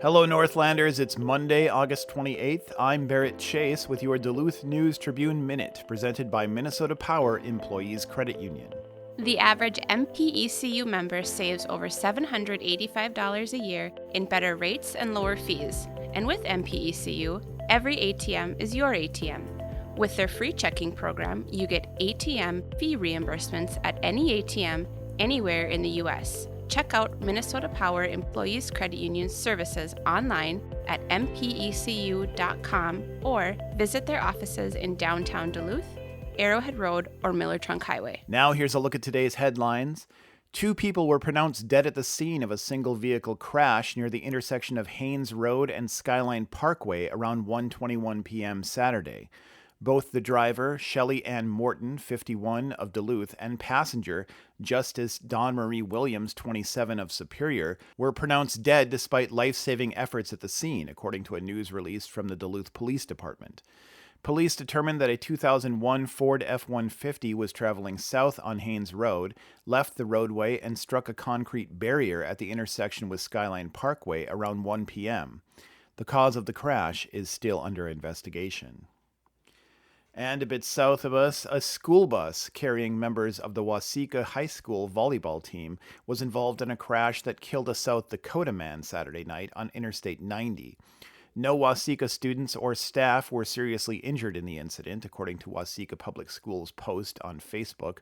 Hello, Northlanders. It's Monday, August 28th. I'm Barrett Chase with your Duluth News Tribune Minute, presented by Minnesota Power Employees Credit Union. The average MPECU member saves over $785 a year in better rates and lower fees. And with MPECU, every ATM is your ATM. With their free checking program, you get ATM fee reimbursements at any ATM anywhere in the U.S. Check out Minnesota Power Employees Credit Union's services online at mpecu.com or visit their offices in downtown Duluth, Arrowhead Road, or Miller Trunk Highway. Now here's a look at today's headlines. 2 people were pronounced dead at the scene of a single vehicle crash near the intersection of Haines Road and Skyline Parkway around 1:21 p.m. Saturday. Both the driver, Shelley Ann Morton, 51, of Duluth, and passenger, Justice Dawn Marie Williams, 27, of Superior, were pronounced dead despite life-saving efforts at the scene, according to a news release from the Duluth Police Department. Police determined that a 2001 Ford F-150 was traveling south on Haines Road, left the roadway, and struck a concrete barrier at the intersection with Skyline Parkway around 1 p.m. The cause of the crash is still under investigation. And a bit south of us, a school bus carrying members of the Waseca High School volleyball team was involved in a crash that killed a South Dakota man Saturday night on Interstate 90. No Waseca students or staff were seriously injured in the incident, according to Waseca Public Schools' post on Facebook.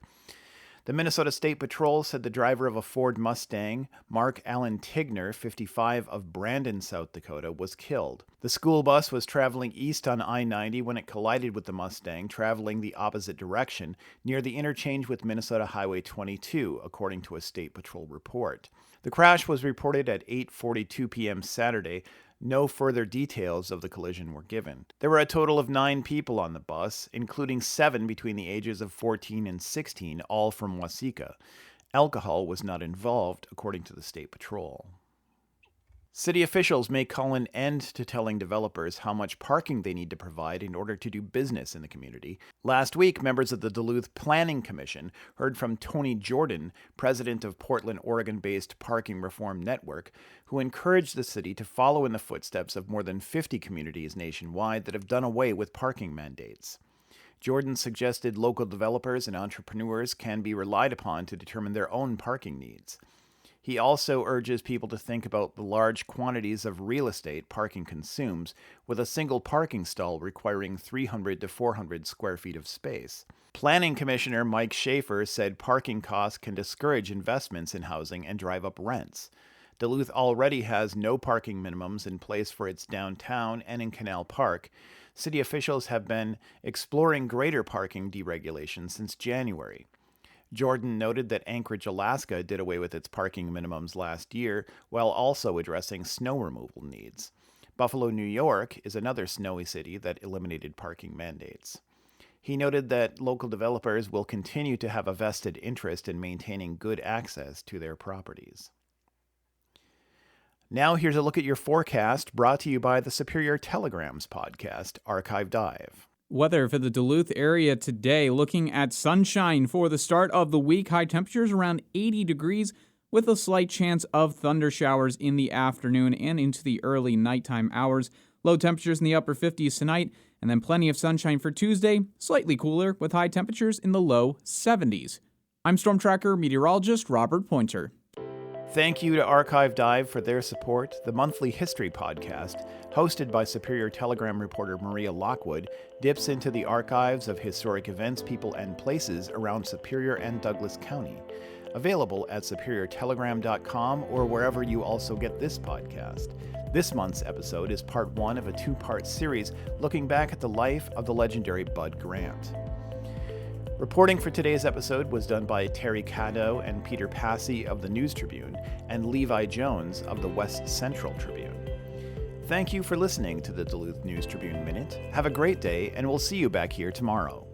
The Minnesota State Patrol said the driver of a Ford Mustang, Mark Allen Tigner, 55, of Brandon, South Dakota, was killed. The school bus was traveling east on I-90 when it collided with the Mustang, traveling the opposite direction, near the interchange with Minnesota Highway 22, according to a State Patrol report. The crash was reported at 8:42 p.m. Saturday. No further details of the collision were given. There were a total of 9 people on the bus, including 7 between the ages of 14 and 16, all from Waseca. Alcohol was not involved, according to the State Patrol. City officials may call an end to telling developers how much parking they need to provide in order to do business in the community. Last week, members of the Duluth Planning Commission heard from Tony Jordan, president of Portland, Oregon-based Parking Reform Network, who encouraged the city to follow in the footsteps of more than 50 communities nationwide that have done away with parking mandates. Jordan suggested local developers and entrepreneurs can be relied upon to determine their own parking needs. He also urges people to think about the large quantities of real estate parking consumes, with a single parking stall requiring 300 to 400 square feet of space. Planning Commissioner Mike Schaefer said parking costs can discourage investments in housing and drive up rents. Duluth already has no parking minimums in place for its downtown and in Canal Park. City officials have been exploring greater parking deregulation since January. Jordan noted that Anchorage, Alaska did away with its parking minimums last year, while also addressing snow removal needs. Buffalo, New York is another snowy city that eliminated parking mandates. He noted that local developers will continue to have a vested interest in maintaining good access to their properties. Now here's a look at your forecast, brought to you by the Superior Telegrams podcast, Archive Dive. Weather for the Duluth area today, looking at sunshine for the start of the week. High temperatures around 80 degrees with a slight chance of thunder showers in the afternoon and into the early nighttime hours. Low temperatures in the upper 50s tonight, and then plenty of sunshine for Tuesday, slightly cooler with high temperatures in the low 70s. I'm Storm Tracker meteorologist Robert Pointer. Thank you to Archive Dive for their support. The monthly history podcast, hosted by Superior Telegram reporter Maria Lockwood, dips into the archives of historic events, people, and places around Superior and Douglas County. Available at superiortelegram.com or wherever you also get this podcast. This month's episode is part 1 of a 2-part series looking back at the life of the legendary Bud Grant. Reporting for today's episode was done by Terry Caddo and Peter Passy of the News Tribune and Levi Jones of the West Central Tribune. Thank you for listening to the Duluth News Tribune Minute. Have a great day, and we'll see you back here tomorrow.